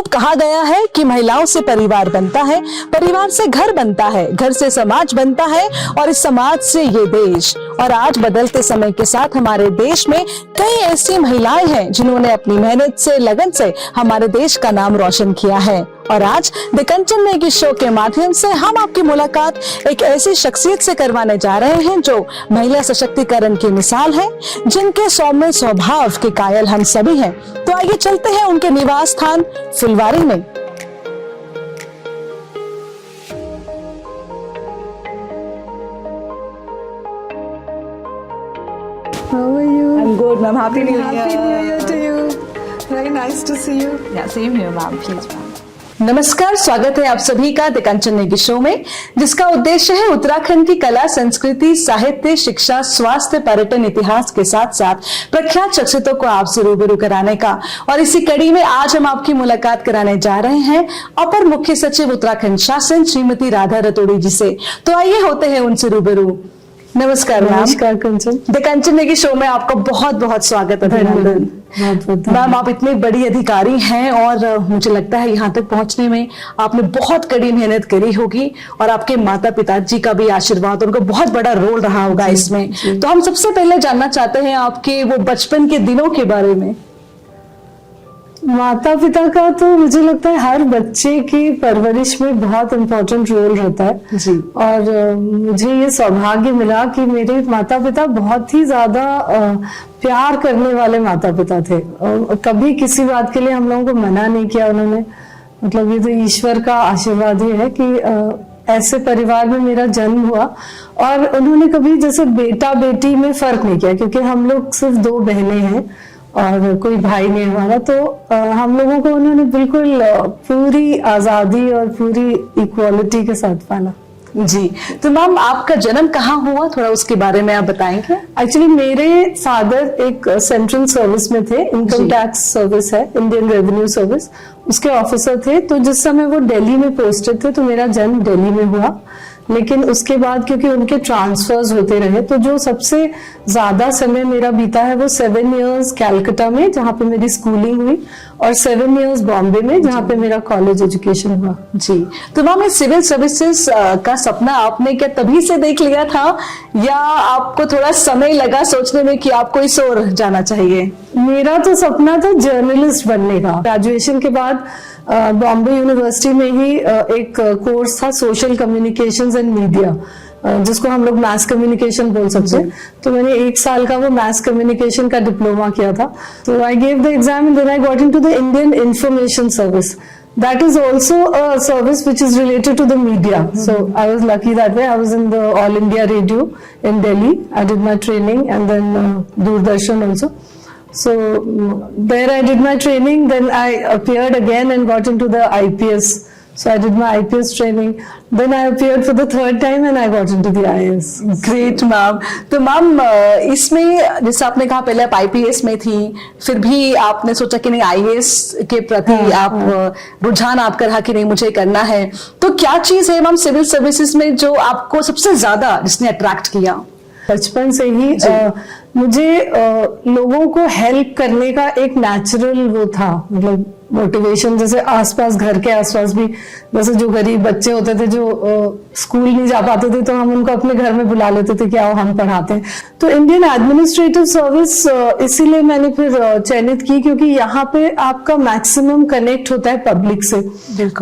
खूब कहा गया है कि महिलाओं से परिवार बनता है, परिवार से घर बनता है, घर से समाज बनता है और इस समाज से ये देश। और आज बदलते समय के साथ हमारे देश में कई ऐसी महिलाएं हैं जिन्होंने अपनी मेहनत से, लगन से हमारे देश का नाम रोशन किया है। और आज द कंचन नेगी शो के माध्यम से हम आपकी मुलाकात एक ऐसी शख्सियत से करवाने जा रहे हैं जो महिला सशक्तिकरण की मिसाल है, जिनके सौम्य स्वभाव के कायल हम सभी हैं। तो आइए चलते हैं उनके निवास स्थान फुलवारी में। How are you? I'm good, ma'am. Happy New Year. Happy New Year to you. Very nice to see you. Yeah, same here, ma'am. Please, ma'am. नमस्कार, स्वागत है आप सभी का द कंचन नेगी शो में, जिसका उद्देश्य है उत्तराखंड की कला, संस्कृति, साहित्य, शिक्षा, स्वास्थ्य, पर्यटन, इतिहास के साथ साथ प्रख्यात शख्सियतों को आपसे रूबरू कराने का। और इसी कड़ी में आज हम आपकी मुलाकात कराने जा रहे हैं अपर मुख्य सचिव उत्तराखंड शासन श्रीमती राधा रतोड़ी जी से। तो आइए होते हैं उनसे रूबरू। नमस्कार मैम। नमस्कार कंचन। द कंचन नेगी शो में आपका बहुत बहुत स्वागत, अभिनंदन। मैम, आप इतनी बड़ी अधिकारी हैं और मुझे लगता है यहाँ तक पहुंचने में आपने बहुत कड़ी मेहनत करी होगी और आपके माता पिताजी का भी आशीर्वाद, उनका बहुत बड़ा रोल रहा होगा इसमें। तो हम सबसे पहले जानना चाहते हैं आपके वो बचपन के दिनों के बारे में। माता पिता का तो मुझे लगता है हर बच्चे की परवरिश में बहुत इम्पोर्टेंट रोल रहता है जी। और मुझे ये सौभाग्य मिला कि मेरे माता पिता बहुत ही ज्यादा प्यार करने वाले माता पिता थे और कभी किसी बात के लिए हम लोगों को मना नहीं किया उन्होंने। मतलब ये तो ईश्वर का आशीर्वाद ही है कि ऐसे परिवार में मेरा जन्म हुआ। और उन्होंने कभी जैसे बेटा बेटी में फर्क नहीं किया, क्योंकि हम लोग सिर्फ 2 बहनें हैं और कोई भाई नहीं हमारा। तो हम लोगों को उन्होंने बिल्कुल पूरी आजादी और पूरी इक्वालिटी के साथ पाला। जी। तो मैम, आपका जन्म कहाँ हुआ, थोड़ा उसके बारे में आप बताएंगे? एक्चुअली मेरे फादर एक सेंट्रल सर्विस में थे, इनकम टैक्स सर्विस है, इंडियन रेवेन्यू सर्विस, उसके ऑफिसर थे। तो जिस समय वो दिल्ली में पोस्टेड थे तो मेरा जन्म दिल्ली में हुआ। लेकिन उसके बाद क्योंकि उनके ट्रांसफर्स होते रहे, तो जो सबसे ज्यादा समय मेरा बीता है वो 7 इयर्स कैलकाटा में, जहाँ पे मेरी स्कूलिंग हुई, और 7 इयर्स बॉम्बे में, जहाँ पे मेरा कॉलेज एजुकेशन हुआ। जी। तो मैम, सिविल सर्विसेज का सपना आपने क्या तभी से देख लिया था या आपको थोड़ा समय लगा सोचने में कि आपको इस ओर जाना चाहिए? मेरा तो सपना था जर्नलिस्ट बनने का। ग्रेजुएशन के बाद बॉम्बे यूनिवर्सिटी में ही एक कोर्स था सोशल कम्युनिकेशंस एंड मीडिया, जिसको हम लोग मास कम्युनिकेशन बोल सकते हैं। तो मैंने 1 साल का वो मास कम्युनिकेशन का डिप्लोमा किया था। तो I gave the exam and then I got into the Indian Information Service. That is also a service which is related to the media. So I was lucky that way. I was in the All India Radio in Delhi. I did my training, and then Doordarshan also. So there I did my training. Then I appeared again and got into the IPS. So I did my IPS training. Then I appeared for the 3rd time and I got into the IAS. Great ma'am. तो ma'am, इसमें जैसे आपने कहा पहले आप IPS में थी, फिर भी आपने सोचा कि नहीं IAS के प्रति आप रुझान आपका रहा कि नहीं मुझे करना है। तो क्या चीज है मैम सिविल सर्विसेज में जो आपको सबसे ज्यादा जिसने अट्रैक्ट किया? बचपन से ही मुझे लोगों को हेल्प करने का एक नेचुरल वो था, मतलब मोटिवेशन। जैसे आसपास, घर के आसपास भी जैसे जो गरीब बच्चे होते थे जो स्कूल नहीं जा पाते थे, तो हम उनको अपने घर में बुला लेते थे कि आओ हम पढ़ाते हैं। तो इंडियन एडमिनिस्ट्रेटिव सर्विस इसीलिए मैंने फिर चयनित की, क्योंकि यहाँ पे आपका मैक्सिमम कनेक्ट होता है पब्लिक से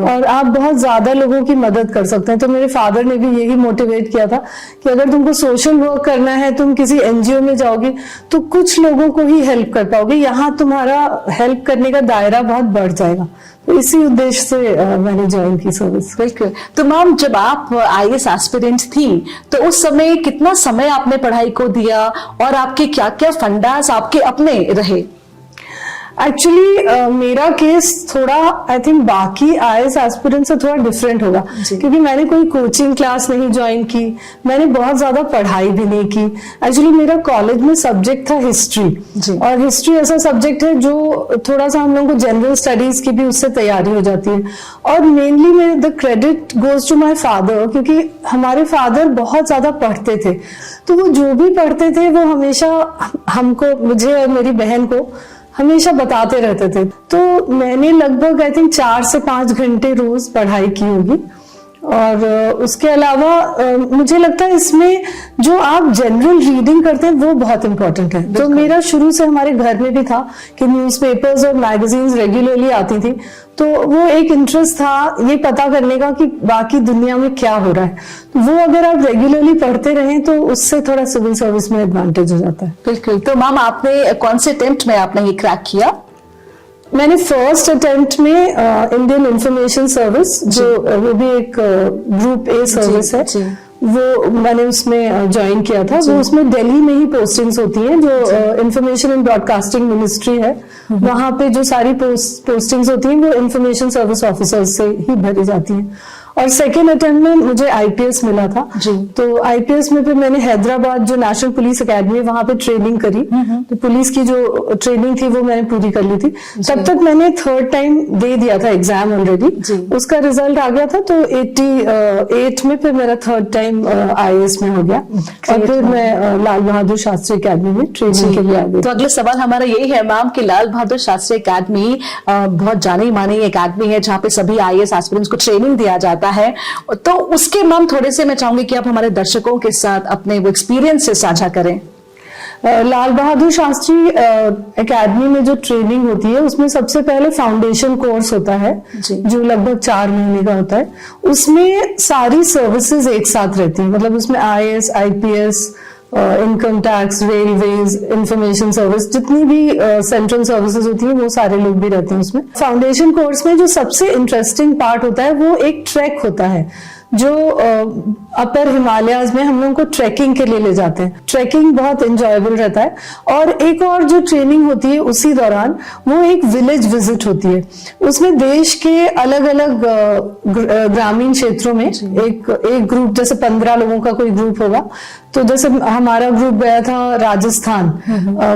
और आप बहुत ज्यादा लोगों की मदद कर सकते हैं। तो मेरे फादर ने भी यही मोटिवेट किया था कि अगर तुमको सोशल वर्क करना है, तुम किसी NGO में जाओगे तो कुछ लोगों को ही हेल्प कर पाओगे, यहाँ तुम्हारा हेल्प करने का दायरा बहुत बढ़ जाएगा। तो इसी उद्देश्य से मैंने ज्वाइन की सर्विस। बिल्कुल। तो मैम, जब आप IAS एस्पिरेंट थी तो उस समय कितना समय आपने पढ़ाई को दिया और आपके क्या क्या फंडास आपके अपने रहे? एक्चुअली मेरा केस थोड़ा आई थिंक बाकी IAS एस्पिरेंट से थोड़ा डिफरेंट होगा, क्योंकि मैंने कोई कोचिंग क्लास नहीं ज्वाइन की, मैंने बहुत ज्यादा पढ़ाई भी नहीं की। एक्चुअली मेरा कॉलेज में सब्जेक्ट था हिस्ट्री, और हिस्ट्री ऐसा सब्जेक्ट है जो थोड़ा सा हम लोगों को जनरल स्टडीज की भी उससे तैयारी हो जाती है। और मेनली मेरे the credit goes to my father, क्योंकि हमारे फादर बहुत ज्यादा पढ़ते थे। तो वो जो भी पढ़ते थे वो हमेशा हमको, मुझे और मेरी बहन को हमेशा बताते रहते थे। तो मैंने लगभग आई थिंक 4 से 5 घंटे रोज पढ़ाई की होगी। और उसके अलावा मुझे लगता है इसमें जो आप जनरल रीडिंग करते हैं वो बहुत इंपॉर्टेंट है। तो मेरा शुरू से हमारे घर में भी था कि न्यूज़पेपर्स और मैगजीन्स रेगुलरली आती थी, तो वो एक इंटरेस्ट था ये पता करने का कि बाकी दुनिया में क्या हो रहा है। तो वो अगर आप रेगुलरली पढ़ते रहें तो उससे थोड़ा सिविल सर्विस में एडवांटेज हो जाता है। बिल्कुल। तो मैम आपने कौन से अटेम्प्ट में आपने ये क्रैक किया? मैंने फर्स्ट अटेम्प्ट में इंडियन इंफॉर्मेशन सर्विस, जो वो भी एक ग्रुप ए सर्विस है, वो मैंने उसमें ज्वाइन किया था। वो उसमें दिल्ली में ही पोस्टिंग्स होती हैं, जो इंफॉर्मेशन एंड ब्रॉडकास्टिंग मिनिस्ट्री है, वहां पे जो सारी पोस्टिंग्स होती हैं वो इंफॉर्मेशन सर्विस ऑफिसर से ही भरी जाती हैं। और सेकेंड अटेम्प्ट में मुझे आईपीएस मिला था। तो आईपीएस में फिर मैंने हैदराबाद जो नेशनल पुलिस एकेडमी वहां पे ट्रेनिंग करी। तो पुलिस की जो ट्रेनिंग थी वो मैंने पूरी कर ली थी। तब तक मैंने थर्ड टाइम दे दिया था एग्जाम ऑलरेडी, उसका रिजल्ट आ गया था। तो 88 में फिर मेरा थर्ड टाइम आईएएस में हो गया। और फिर मैं लाल बहादुर शास्त्री एकेडमी में ट्रेनिंग के लिए आ गई। तो अगला सवाल हमारा यही है मैम कि लाल बहादुर शास्त्री एकेडमी बहुत जानी मानी एकेडमी है जहाँ पे सभी आईएएस एस्पिरेंट्स को ट्रेनिंग दिया जाता है। तो उसके मैम थोड़े से मैं चाहूंगी कि आप हमारे दर्शकों के साथ अपने वो एक्सपीरियंस से साझा करें। लाल बहादुर शास्त्री एकेडमी में जो ट्रेनिंग होती है उसमें सबसे पहले फाउंडेशन कोर्स होता है जो लगभग 4 महीने का होता है। उसमें सारी सर्विसेज एक साथ रहती है, मतलब उसमें IAS, IPS, income tax, railways, information service, जितनी भी सेंट्रल सर्विसेज होती है वो सारे लोग भी रहते हैं उसमें। फाउंडेशन कोर्स में जो सबसे इंटरेस्टिंग पार्ट होता है वो एक ट्रैक होता है, जो अपर हिमालयाज में हम लोगों को ट्रैकिंग के लिए ले जाते हैं। ट्रैकिंग बहुत एंजॉयबल रहता है। और एक और जो ट्रेनिंग होती है उसी दौरान वो एक विलेज विजिट होती है। उसमें देश के अलग अलग ग्रामीण क्षेत्रों में एक ग्रुप, जैसे 15 लोगों का कोई ग्रुप होगा, तो जैसे हमारा ग्रुप गया था राजस्थान,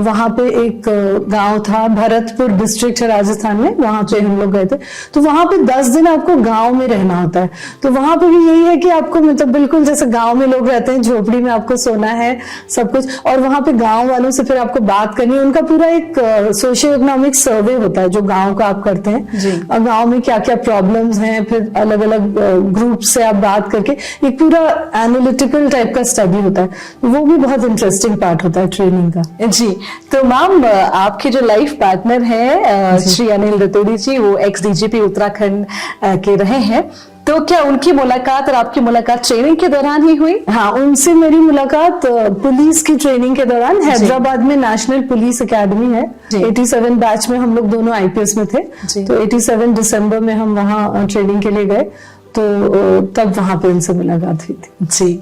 वहां पे एक गांव था, भरतपुर डिस्ट्रिक्ट है राजस्थान में, वहां पे हम लोग गए थे। तो वहां पे 10 दिन आपको गांव में रहना होता है। तो वहां पे भी यही है कि आपको मतलब बिल्कुल जैसे गांव में लोग रहते हैं, झोपड़ी में आपको सोना है सब कुछ। और वहां पे गांव वालों से फिर आपको बात करनी है। उनका पूरा एक सोशियो इकोनॉमिक सर्वे होता है जो गांव का आप करते हैं, और गांव में क्या क्या प्रॉब्लम्स हैं, फिर अलग अलग ग्रुप से आप बात करके एक पूरा एनालिटिकल टाइप का स्टडी होता है। वो भी बहुत इंटरेस्टिंग पार्ट होता है ट्रेनिंग का। जी। तो मैम आपके जो लाइफ पार्टनर है श्री अनिल रतूड़ी जी, वो एक्स डीजीपी उत्तराखंड के रहे हैं, तो क्या उनकी मुलाकात और आपकी मुलाकात ट्रेनिंग के दौरान ही हुई? हाँ, उनसे मेरी मुलाकात पुलिस की ट्रेनिंग के दौरान, हैदराबाद में नेशनल पुलिस एकेडमी है, 87 बैच में हम लोग दोनों आईपीएस में थे। तो 87 दिसंबर में हम वहाँ ट्रेनिंग के लिए गए, तो तब वहां पे उनसे मुलाकात हुई थी। जी।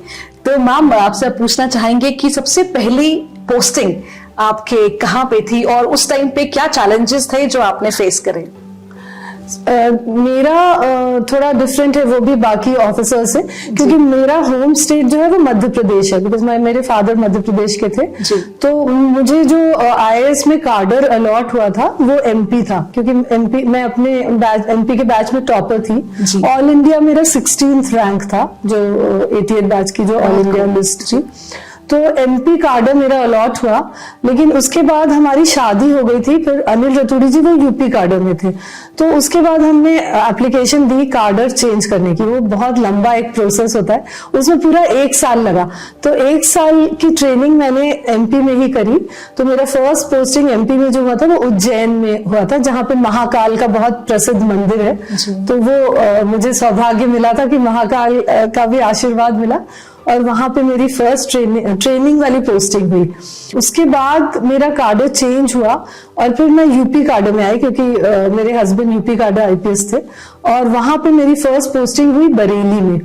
तो मैम आपसे पूछना चाहेंगे कि सबसे पहली पोस्टिंग आपके कहाँ पे थी और उस टाइम पे क्या चैलेंजेस थे जो आपने फेस करे? मेरा थोड़ा डिफरेंट है वो भी बाकी ऑफिसर से, क्योंकि मेरा होम स्टेट जो है वो मध्य प्रदेश है, बिकॉज मेरे फादर मध्य प्रदेश के थे। तो मुझे जो आईएएस में कार्डर अलॉट हुआ था वो एमपी था, क्योंकि एमपी मैं अपने एमपी के बैच में टॉपर थी। ऑल इंडिया मेरा 16th रैंक था, जो 88 बैच की जो ऑल इंडिया लिस्ट थी। तो एमपी कार्डर मेरा अलॉट हुआ, लेकिन उसके बाद हमारी शादी हो गई थी। फिर अनिल रतूड़ी जी वो यूपी कार्डर में थे, तो उसके बाद हमने एप्लीकेशन दी कार्डर चेंज करने की। वो बहुत लंबा एक प्रोसेस होता है, उसमें पूरा 1 साल लगा। तो 1 साल की ट्रेनिंग मैंने एमपी में ही करी। तो मेरा फर्स्ट पोस्टिंग एमपी में जो हुआ था वो उज्जैन में हुआ था, जहाँ पे महाकाल का बहुत प्रसिद्ध मंदिर है। तो वो मुझे सौभाग्य मिला था कि महाकाल का भी आशीर्वाद मिला, और वहां पे मेरी फर्स्ट ट्रेनिंग वाली पोस्टिंग हुई। उसके बाद मेरा कार्डर चेंज हुआ और फिर मैं यूपी कार्डर में आई, क्योंकि मेरे हस्बैंड यूपी कार्डर आईपीएस थे। और वहां पे मेरी फर्स्ट पोस्टिंग हुई बरेली में।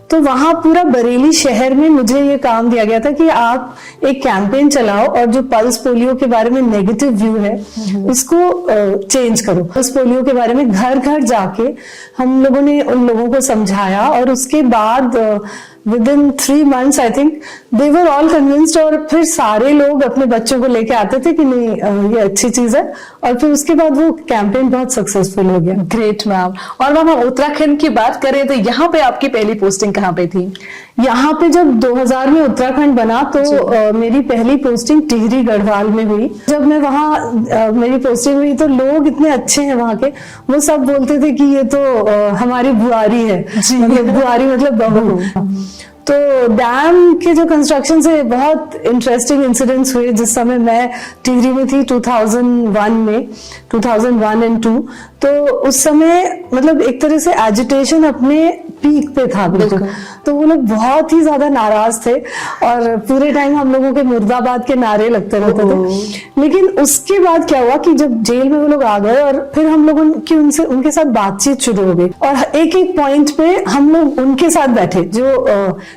तो वहां पूरा बरेली शहर में मुझे ये काम दिया गया था कि आप एक कैंपेन चलाओ और जो पल्स पोलियो के बारे में नेगेटिव व्यू है उसको चेंज करो। पल्स पोलियो के बारे में घर घर जाके हम लोगों ने उन लोगों को समझाया, और उसके बाद with in 3 months I think they were all convinced, और फिर सारे लोग अपने बच्चों को लेके आते थे कि नहीं ये अच्छी चीज है, और फिर उसके बाद वो कैंपेन बहुत सक्सेसफुल हो गया। Great ma'am. और मैम हम उत्तराखंड की बात करें तो यहाँ पे आपकी पहली पोस्टिंग कहाँ पे थी? यहाँ पे जब 2000 में उत्तराखंड बना तो मेरी पहली पोस्टिंग टिहरी गढ़वाल में हुई। जब मैं वहाँ मेरी पोस्टिंग हुई तो लोग इतने अच्छे हैं वहाँ के, वो सब बोलते थे कि ये तो हमारी बुआरी है, मतलब बुआरी मतलब बहू। तो डैम के जो कंस्ट्रक्शन से बहुत इंटरेस्टिंग इंसिडेंट्स हुए जिस समय मैं टिहरी में थी 2001 में, 2001 and 2। तो उस समय मतलब एक तरह से एजिटेशन अपने पीक पे था बिल्कुल। तो वो लोग बहुत ही ज्यादा नाराज थे और पूरे टाइम हम लोगों के मुर्दाबाद के नारे लगते रहते थे। लेकिन उसके बाद क्या हुआ कि जब जेल में वो लोग आ गए और फिर हम लोगों की उनके साथ बातचीत शुरू हो गई, और एक एक पॉइंट पे हम लोग उनके साथ बैठे जो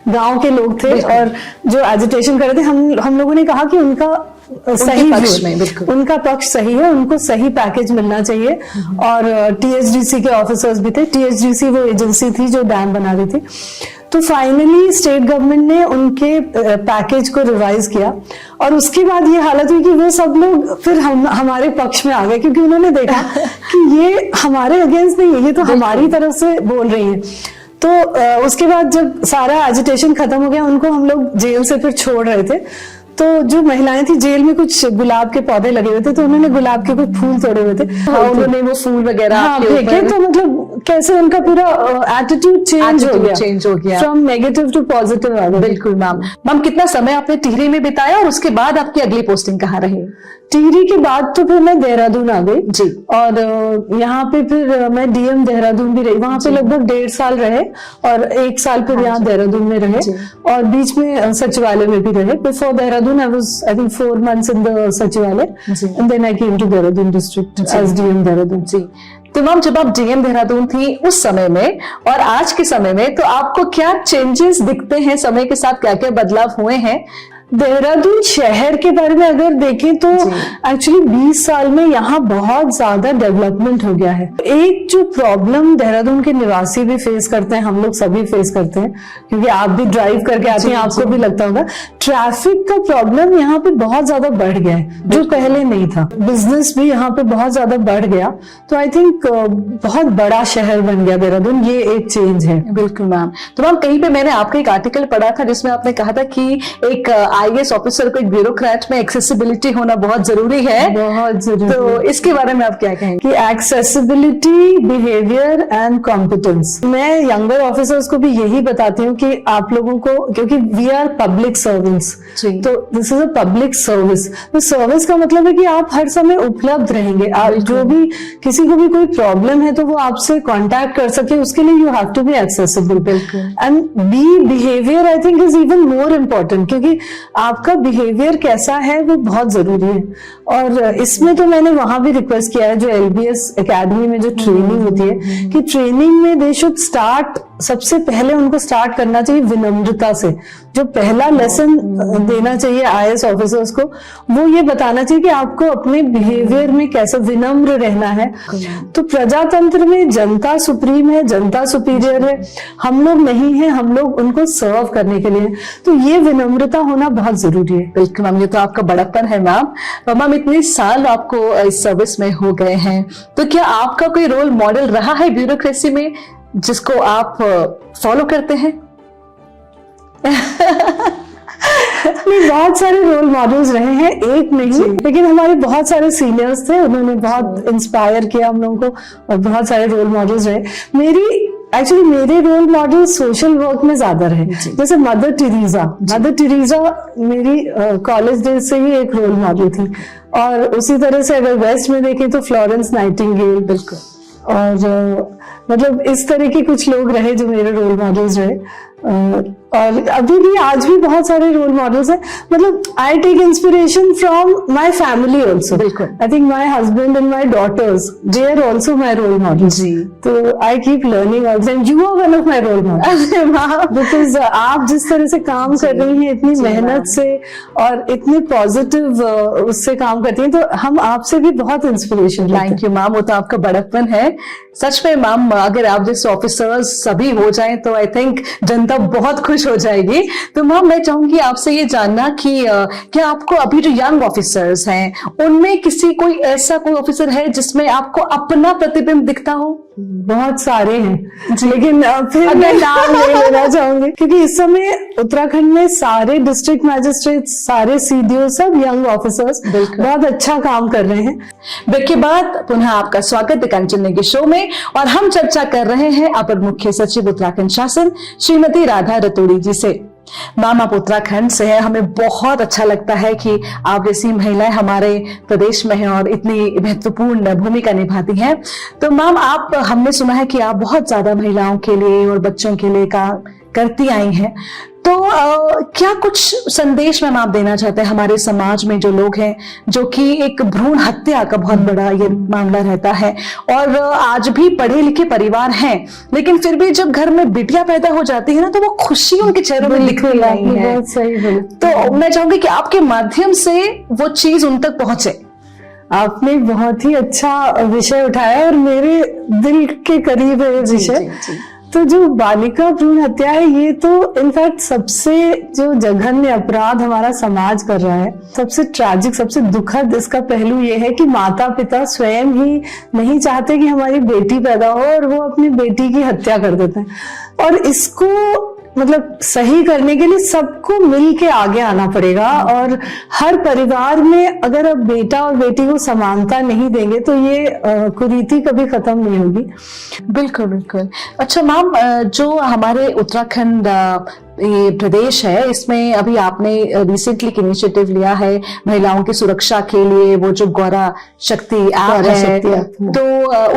गांव के लोग थे और जो एजिटेशन कर रहे थे। हम लोगों ने कहा कि उनका सही पक्ष में, उनका पक्ष सही है, उनको सही पैकेज मिलना चाहिए। और टीएचडीसी के ऑफिसर्स भी थे, टीएचडीसी वो एजेंसी थी जो डैम बना रही थी। तो फाइनली स्टेट गवर्नमेंट ने उनके पैकेज को रिवाइज किया और उसके बाद ये हालत हुई कि वो सब लोग फिर हमारे पक्ष में आ गए, क्योंकि उन्होंने देखा कि ये हमारे अगेंस्ट नहीं है, ये तो हमारी तरफ से बोल रही है। तो उसके बाद जब सारा एजिटेशन खत्म हो गया, उनको हम लोग जेल से फिर छोड़ रहे थे। तो जो महिलाएं थी जेल में, कुछ गुलाब के पौधे लगे हुए थे, तो उन्होंने गुलाब के कुछ फूल तोड़े हुए थे, उन्होंने वो फूल वगैरह फेंके। तो मतलब कैसे उनका पूरा एटीट्यूड चेंज हो गया फ्रॉम नेगेटिव टू पॉजिटिव आ गया। बिल्कुल मैम। कितना समय आपने टिहरी में बिताया और उसके बाद आपकी अगली पोस्टिंग कहाँ रही? टिहरी के बाद तो फिर मैं देहरादून आ गई जी, और यहाँ पे फिर मैं डीएम देहरादून भी रही। वहां पे लगभग 1.5 साल रहे और 1 साल फिर यहाँ देहरादून में रहे और बीच में सचिवालय में भी रहे। Before Dehradun I was I think 4 months in the Sachivalaya and then I came to Dehradun district as DM Dehradun. जी, तो मैम जब आप डीएम देहरादून थी उस समय में और आज के समय में, तो आपको क्या चेंजेस दिखते हैं? समय के साथ क्या क्या बदलाव हुए हैं? देहरादून शहर के बारे में अगर देखें तो एक्चुअली 20 साल में यहाँ बहुत ज्यादा डेवलपमेंट हो गया है। एक जो प्रॉब्लम देहरादून के निवासी भी फेस करते हैं, हम लोग सभी फेस करते हैं, क्योंकि आप भी ड्राइव करके आते हैं, आपको भी लगता होगा, ट्रैफिक का प्रॉब्लम यहाँ पे बहुत ज्यादा बढ़ गया है जो पहले नहीं था। बिजनेस भी यहाँ पे बहुत ज्यादा बढ़ गया, तो आई थिंक बहुत बड़ा शहर बन गया देहरादून, ये एक चेंज है। बिल्कुल मैम। तो मैम कहीं पे मैंने आपका एक आर्टिकल पढ़ा था जिसमें आपने कहा था कि एक आईएएस ऑफिसर को एक ब्यूरोक्रेट में एक्सेसिबिलिटी होना बहुत जरूरी है। बहुत जरूरी। तो इसके बारे में आप क्या कहेंगे? कि एक्सेसिबिलिटी, बिहेवियर एंड कॉम्पिटेंस। मैं यंगर ऑफिसर्स को भी यही बताती हूँ कि आप लोगों को, क्योंकि वी आर पब्लिक सर्वेंट्स, तो this is a public service. तो सर्विस का मतलब है कि आप हर समय उपलब्ध रहेंगे। आप जो भी किसी को भी कोई प्रॉब्लम है तो वो आपसे कांटेक्ट कर सके, उसके लिए you have to be accessible. And be behaviour I think is even more important, क्योंकि आपका बिहेवियर कैसा है वो बहुत जरूरी है। और इसमें तो मैंने वहां भी रिक्वेस्ट किया है जो एलबीएस एकेडमी में जो ट्रेनिंग होती है, कि ट्रेनिंग में दे शुड स्टार्ट, सबसे पहले उनको स्टार्ट करना चाहिए विनम्रता से। जो पहला लेसन देना चाहिए आईएएस ऑफिसर्स को, वो ये बताना चाहिए कि आपको अपने बिहेवियर में कैसे विनम्र रहना है। तो प्रजातंत्र में जनता सुप्रीम है, जनता सुपीरियर है, हम लोग नहीं है, हम लोग उनको सर्व करने के लिए। तो ये विनम्रता होना बहुत जरूरी है। बिल्कुल मैम, ये तो आपका बड़प्पन है मैम। मैम इतने साल आपको इस सर्विस में हो गए हैं, तो क्या आपका कोई रोल मॉडल रहा है ब्यूरोक्रेसी में जिसको आप फॉलो करते हैं? नहीं, बहुत सारे रोल मॉडल्स रहे हैं, एक नहीं, लेकिन हमारे बहुत सारे सीनियर्स थे, उन्होंने बहुत इंस्पायर किया हम लोगों को और बहुत सारे रोल मॉडल्स रहे। मेरे रोल मॉडल सोशल वर्क में ज्यादा रहे। जैसे मदर टेरेसा मेरी कॉलेज डेज से ही एक रोल मॉडल थी, और उसी तरह से अगर वेस्ट में देखें तो फ्लोरेंस नाइटिंगेल। बिल्कुल। और मतलब इस तरह के कुछ लोग रहे जो मेरे रोल मॉडल्स रहे। और अभी भी आज भी बहुत सारे रोल मॉडल्स हैं। मतलब I take inspiration from my family also. I think my husband and my daughters, they are also my role models. तो I keep learning also and you are one of my role models, because आप जिस तरह से काम कर रही हैं, इतनी मेहनत से और इतने पॉजिटिव उससे काम करती हैं, तो हम आपसे भी बहुत इंस्पिरेशन लेते हैं। थैंक यू मैम, वो तो आपका बड़प्पन है। सच में मैम, अगर आप जैसे ऑफिसर्स सभी हो जाएं तो आई थिंक जनता तब बहुत खुश हो जाएगी। तो मैम मैं चाहूंगी आपसे ये जानना कि क्या आपको अभी जो यंग ऑफिसर्स हैं उनमें किसी कोई ऐसा कोई ऑफिसर है जिसमें आपको अपना प्रतिबिंब दिखता हो? बहुत सारे हैं, लेकिन फिर मैं नाम नहीं लेना चाहूंगी क्योंकि इस समय उत्तराखंड में सारे डिस्ट्रिक्ट मैजिस्ट्रेट, सारे सीडीओ, सब यंग ऑफिसर्स बहुत अच्छा काम कर रहे हैं। ब्रेक के बाद पुनः आपका स्वागत है कंचन नेगी शो में, और हम चर्चा कर रहे हैं अपर मुख्य सचिव उत्तराखंड शासन श्रीमती राधा रतूड़ी जी से। मैम आप उत्तराखंड से है, हमें बहुत अच्छा लगता है कि आप जैसी महिलाएं हमारे प्रदेश में हैं और इतनी महत्वपूर्ण भूमिका निभाती हैं। तो मैम आप, हमने सुना है कि आप बहुत ज्यादा महिलाओं के लिए और बच्चों के लिए काम करती आई हैं, तो क्या कुछ संदेश मैम आप देना चाहते हैं हमारे समाज में जो लोग हैं, जो कि एक भ्रूण हत्या का बहुत बड़ा ये मामला रहता है, और आज भी पढ़े लिखे परिवार हैं, लेकिन फिर भी जब घर में बिटिया पैदा हो जाती है ना, तो वो खुशी उनके चेहरों में दिखती नहीं है। बहुत सही बोला। तो मैं चाहूंगी कि आपके माध्यम से वो चीज उन तक पहुंचे। आपने बहुत ही अच्छा विषय उठाया और मेरे दिल के करीब है ये विषय। तो जो बालिका भ्रूण हत्या है, ये तो इनफैक्ट सबसे जो जघन्य अपराध हमारा समाज कर रहा है, सबसे ट्रैजिक, सबसे दुखद इसका पहलू ये है कि माता पिता स्वयं ही नहीं चाहते कि हमारी बेटी पैदा हो और वो अपनी बेटी की हत्या कर देते हैं। और इसको मतलब सही करने के लिए सबको मिल के आगे आना पड़ेगा, और हर परिवार में अगर अब बेटा और बेटी को समानता नहीं देंगे तो ये कुरीति कभी खत्म नहीं होगी। बिल्कुल बिल्कुल। अच्छा मैम, जो हमारे उत्तराखंड ये प्रदेश है, इसमें अभी आपने रिसेंटली एक इनिशिएटिव लिया है महिलाओं की सुरक्षा के लिए, वो जो गौरा शक्ति ऐप है, तो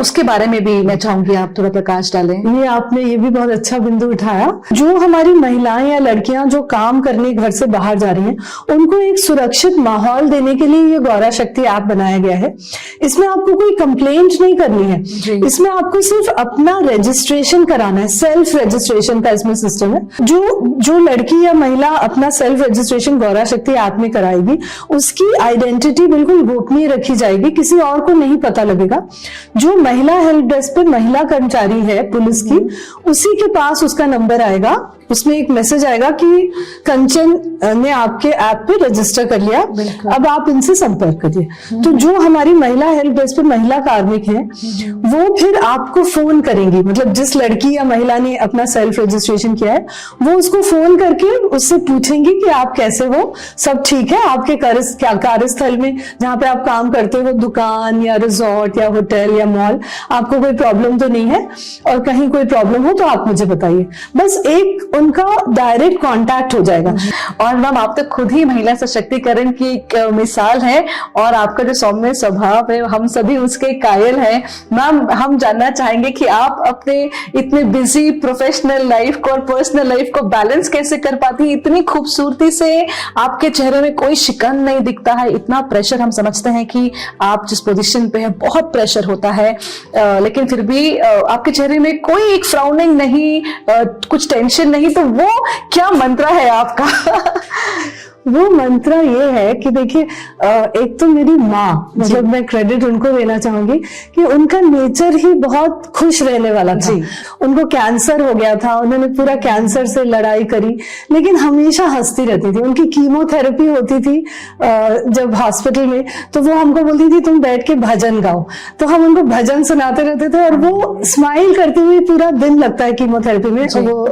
उसके बारे में भी मैं चाहूंगी आप थोड़ा प्रकाश डालें। ये आपने ये भी बहुत अच्छा बिंदु उठाया। जो हमारी महिलाएं या लड़कियां जो काम करने घर से बाहर जा रही हैं, उनको एक सुरक्षित माहौल देने के लिए ये गौरा शक्ति ऐप बनाया गया है। इसमें आपको कोई कंप्लेंट नहीं करनी है, इसमें आपको सिर्फ अपना रजिस्ट्रेशन कराना है, सेल्फ रजिस्ट्रेशन का इसमें सिस्टम है। जो लड़की या महिला अपना सेल्फ रजिस्ट्रेशन गौरा शक्ति ऐप में कराएगी, उसकी आइडेंटिटी बिल्कुल गोपनीय रखी जाएगी, किसी और को नहीं पता लगेगा। जो महिला हेल्प डेस्क पे महिला कर्मचारी है पुलिस की, उसी के पास उसका नंबर आएगा, उसमें एक मैसेज आएगा कि कंचन ने आपके ऐप पे रजिस्टर कर लिया, अब आप इनसे संपर्क करिए। तो जो हमारी महिला हेल्प डेस्क पे महिला कार्मिक हैं, वो फिर आपको फोन करेंगी, मतलब जिस लड़की या महिला ने अपना सेल्फ रजिस्ट्रेशन किया है, वो उसको फोन करके उससे पूछेंगी कि आप कैसे हो, सब ठीक है, आपके कार्यस्थल में जहाँ पे आप काम करते हो, दुकान या रिजॉर्ट या होटल या मॉल, आपको कोई प्रॉब्लम तो नहीं है, और कहीं कोई प्रॉब्लम हो तो आप मुझे बताइए। बस एक उनका डायरेक्ट कांटेक्ट हो जाएगा। और मैम आप तो खुद ही महिला सशक्तिकरण की एक मिसाल है, और आपका जो सौम्य स्वभाव है हम सभी उसके कायल हैं। मैम हम जानना चाहेंगे कि आप अपने इतने बिजी प्रोफेशनल लाइफ को और पर्सनल लाइफ को बैलेंस कैसे कर पाती हैं? इतनी खूबसूरती से आपके चेहरे में कोई शिकन नहीं दिखता है, इतना प्रेशर, हम समझते हैं कि आप जिस पोजीशन पे हैं बहुत प्रेशर होता है, लेकिन फिर भी आपके चेहरे में कोई एक फ्राउनिंग नहीं, कुछ टेंशन नहीं, तो वो क्या मंत्र है आपका? वो मंत्र ये है कि देखिए, एक तो मेरी माँ, मतलब मैं क्रेडिट उनको देना चाहूंगी कि उनका नेचर ही बहुत खुश रहने वाला था। उनको कैंसर हो गया था, उन्होंने पूरा कैंसर से लड़ाई करी, लेकिन हमेशा हंसती रहती थी। उनकी कीमोथेरेपी होती थी जब हॉस्पिटल में, तो वो हमको बोलती थी तुम बैठ के भजन गाओ, तो हम उनको भजन सुनाते रहते थे, और वो स्माइल करते हुए पूरा दिन लगता है कीमोथेरेपी में, वो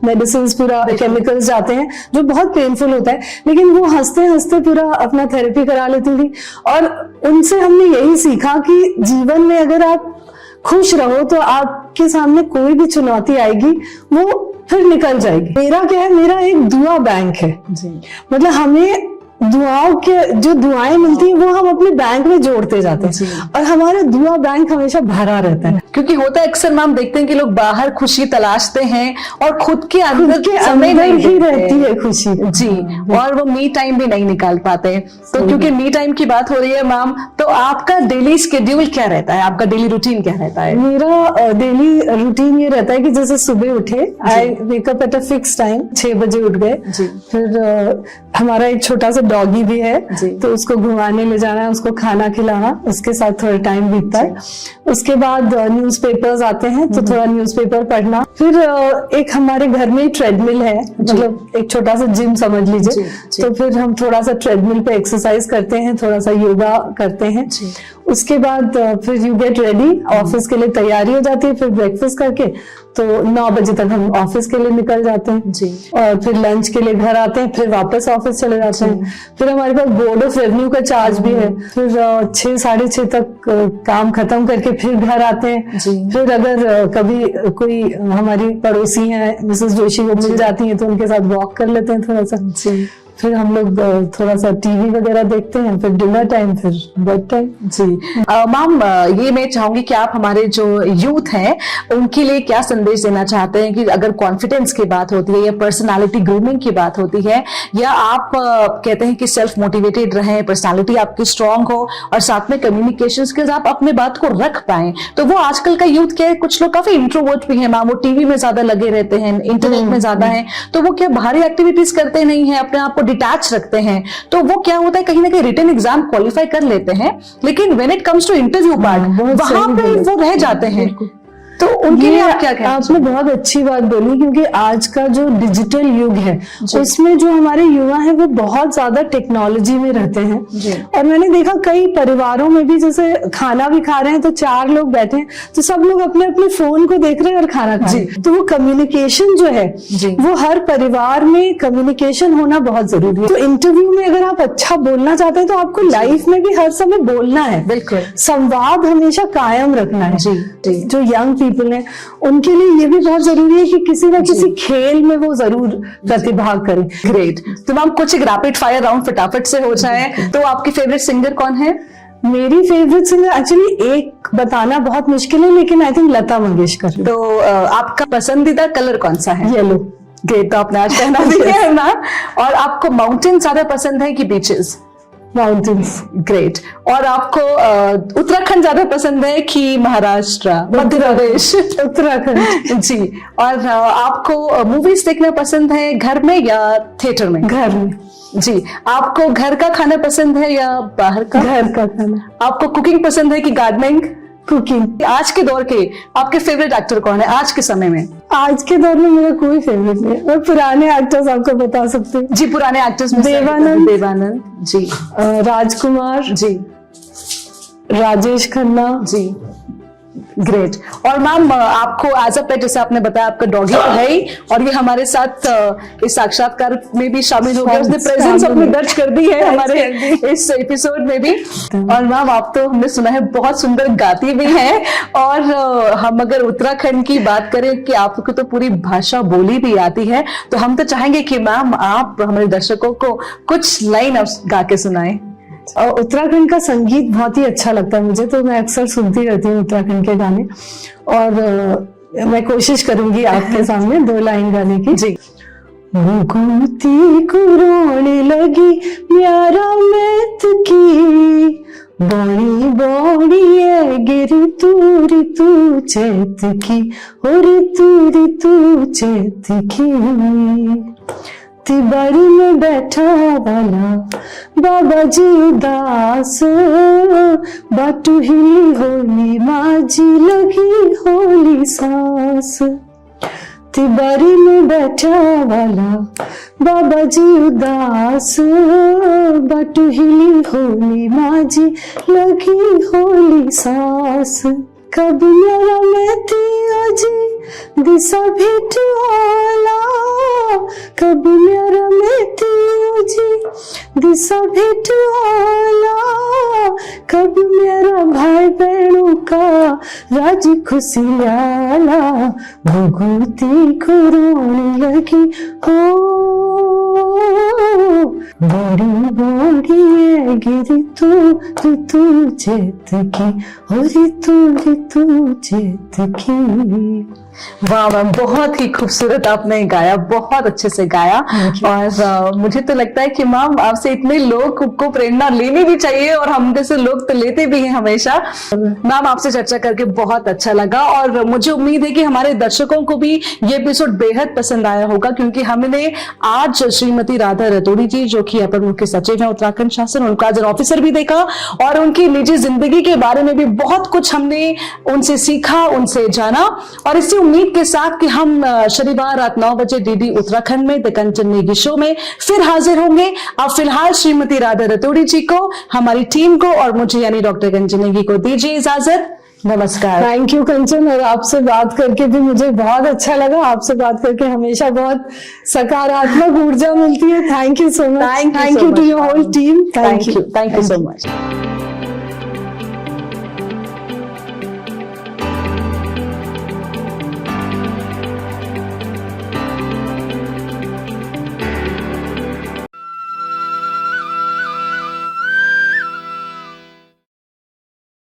मेडिसिन पूरा केमिकल्स जाते हैं जो बहुत पेनफुल होता है, लेकिन वो हंसते हंसते पूरा अपना थेरेपी करा लेती थी। और उनसे हमने यही सीखा कि जीवन में अगर आप खुश रहो तो आपके सामने कोई भी चुनौती आएगी वो फिर निकल जाएगी। मेरा क्या है, मेरा एक दुआ बैंक है जी। मतलब हमें दुआओं के जो दुआएं मिलती हैं वो हम अपने बैंक में जोड़ते जाते हैं, और हमारा दुआ बैंक हमेशा भरा रहता है। क्योंकि होता है अक्सर मैम देखते हैं कि लोग बाहर खुशी तलाशते हैं और खुद के अंदर समय नहीं ही रहती है खुशी जी, और वो मी टाइम भी नहीं निकाल पाते। तो क्योंकि मी टाइम की बात हो रही है मैम, तो आपका डेली शेड्यूल क्या रहता है, आपका डेली रूटीन क्या रहता है? मेरा डेली रूटीन ये रहता है कि जैसे सुबह उठे, I wake up at a fix time, 6 बजे उठ गए, फिर हमारा एक छोटा सा डॉगी भी है, जी। तो उसको घुमाने ले जाना है, उसको खाना खिलाना, उसके साथ थोड़ा टाइम बीतता है। उसके बाद न्यूज़पेपर्स आते हैं तो थोड़ा न्यूज़पेपर पढ़ना। फिर एक हमारे घर में ट्रेडमिल है, मतलब एक छोटा सा जिम समझ लीजिए, तो फिर हम थोड़ा सा ट्रेडमिल पे एक्सरसाइज करते हैं, थोड़ा सा योगा करते हैं। उसके बाद फिर यू गेट रेडी, ऑफिस के लिए तैयारी हो जाती है। फिर ब्रेकफास्ट करके तो 9 बजे तक हम ऑफिस के लिए निकल जाते हैं जी। और फिर लंच के लिए घर आते हैं, फिर वापस ऑफिस चले जाते हैं। फिर हमारे पास बोर्ड ऑफ रेवेन्यू का चार्ज भी है। फिर 6 साढ़े 6 तक काम खत्म करके फिर घर आते हैं। फिर अगर कभी कोई हमारी पड़ोसी हैं मिसेस जोशी वो मिल जाती हैं तो उनके साथ वॉक कर लेते हैं थोड़ा सा। फिर हम लोग थोड़ा सा टीवी वगैरह देखते हैं, फिर डिनर टाइम, फिर बेड टाइम। जी मैम, ये मैं चाहूंगी कि आप हमारे जो यूथ हैं उनके लिए क्या संदेश देना चाहते हैं कि अगर कॉन्फिडेंस की बात होती है या पर्सनालिटी ग्रूमिंग की बात होती है, या आप कहते हैं कि सेल्फ मोटिवेटेड रहें, पर्सनालिटी आपकी स्ट्रांग हो और साथ में कम्युनिकेशन स्किल्स आप अपने बात को रख पाएं, तो वो आजकल का यूथ क्या है, कुछ लोग काफी इंट्रोवर्ट भी हैं मैम, वो टीवी में ज्यादा लगे रहते हैं, इंटरनेट में ज्यादा है, तो वो क्या बाहरी एक्टिविटीज करते नहीं है, अपने आप को डिटैच रखते हैं, तो वो क्या होता है कहीं ना कहीं रिटन एग्जाम क्वालिफाई कर लेते हैं, लेकिन when it comes to interview part वहां पे वो रह जाते हैं, तो उनके लिए आप क्या कहते हैं? आपने बहुत अच्छी बात बोली, क्योंकि आज का जो डिजिटल युग है उसमें जो हमारे युवा है वो बहुत ज्यादा टेक्नोलॉजी में रहते हैं। और मैंने देखा कई परिवारों में भी, जैसे खाना भी खा रहे हैं तो 4 लोग बैठे हैं तो सब लोग अपने अपने फोन को देख रहे हैं और खाना खा रहे हैं। तो वो कम्युनिकेशन जो है वो हर परिवार में कम्युनिकेशन होना बहुत जरूरी है। तो इंटरव्यू में अगर आप अच्छा बोलना चाहते हैं तो आपको लाइफ में भी हर समय बोलना है, बिल्कुल संवाद हमेशा कायम रखना है। जो यंग पीपल हैं उनके लिए ये भी बहुत जरूरी है कि किसी ना किसी खेल में वो जरूर प्रतिभाग करें। ग्रेट, तो मैम कुछ एक रैपिड फायर राउंड फटाफट से हो जाए, तो आपकी फेवरेट सिंगर कौन है? मेरी फेवरेट सिंगर एक्चुअली एक बताना बहुत मुश्किल है, लेकिन आई थिंक लता मंगेशकर। तो आपका पसंदीदा कलर कौन सा है? येलो। ग्रेट, तो आपने आज पहना भी है ना। और आपको माउंटेन ज्यादा पसंद है कि बीचेस? माउंटेन्स। ग्रेट, और आपको उत्तराखंड ज्यादा पसंद है कि महाराष्ट्र, मध्य प्रदेश? उत्तराखंड। जी, और आपको मूवीज देखना पसंद है घर में या थिएटर में? घर में। जी, आपको घर का खाना पसंद है या बाहर का? घर का खाना। आपको कुकिंग पसंद है कि गार्डनिंग? कुकिंग। आज के दौर के आपके फेवरेट एक्टर कौन है आज के समय में? आज के दौर में मेरा कोई फेवरेट नहीं है, मैं पुराने एक्टर्स आपको बता सकती हूँ। जी, पुराने एक्टर्स में देवानंद जी, राजकुमार जी, राजेश खन्ना जी। ग्रेट, और मैम आपको एज अ पेट, जैसे आपने बताया आपका डॉगी तो है ही, और ये हमारे साथ इस साक्षात्कार में भी शामिल हो गया, उसने प्रेजेंस अपनी दर्ज कर दी है हमारे इस एपिसोड में भी। और मैम आप तो हमने सुना है बहुत सुंदर गाती भी हैं, और हम अगर उत्तराखंड की बात करें कि आपको तो पूरी भाषा बोली भी आती है, तो हम तो चाहेंगे कि मैम आप हमारे दर्शकों को कुछ लाइन गा के सुनाएं। उत्तराखंड का संगीत बहुत ही अच्छा लगता है मुझे, तो मैं अक्सर सुनती रहती हूँ उत्तराखंड के गाने, और मैं कोशिश करूंगी आपके सामने 2 लाइन गाने की। जी। घूमती कुरोने लगी प्यारा मैत की, बड़ी बड़ी है गिरी तू चैत की, और तू चैत की। तिबारी में बैठा वाला बाबा जी उदास, बाटू हिली होली माझी लगी होली सांस। तिबारी में बैठा वाला बाबा जी उदास, बाटू हिली होली माझी लगी होली सांस। कब मेरा मैतिया जी दिशा भेटवाला, कब मेरा मैतिया जी दिशा भेटवाला, कब मेरा भाई बहनों का राजी खुशी आला, भगवती को रोने लगी हो, बड़ी बड़ी है गिरी तू चेत की, और तू चेत की। वाह मैम, बहुत ही खूबसूरत आपने गाया, बहुत अच्छे से गाया। और मुझे तो लगता है कि मैम आपसे इतने लोग को प्रेरणा लेनी भी चाहिए, और हम जैसे लोग तो लेते भी हैं हमेशा। मैम आपसे चर्चा करके बहुत अच्छा लगा, और मुझे उम्मीद है कि हमारे दर्शकों को भी ये एपिसोड बेहद पसंद आया होगा, क्योंकि हमने आज श्रीमती राधा रतोड़ी जी, जो कि अपर मुख्य सचिव है उत्तराखंड शासन, उनका एज एन ऑफिसर भी देखा, और उनकी निजी जिंदगी के बारे में भी बहुत कुछ हमने उनसे सीखा, उनसे जाना। और इसी उम्मीद के साथ कि हम शनिवार रात 9 बजे डीडी उत्तराखंड में द कंचन नेगी शो में फिर हाजिर होंगे। अब फिलहाल श्रीमती राधा रतोड़ी जी को, हमारी टीम को और मुझे यानी डॉक्टर कंचन नेगी को दीजिए इजाजत। नमस्कार। थैंक यू कंचन, और आपसे बात करके भी मुझे बहुत अच्छा लगा। आपसे बात करके हमेशा बहुत सकारात्मक ऊर्जा मिलती है। Thank you so much. Thank you to your whole team. Thank you so much.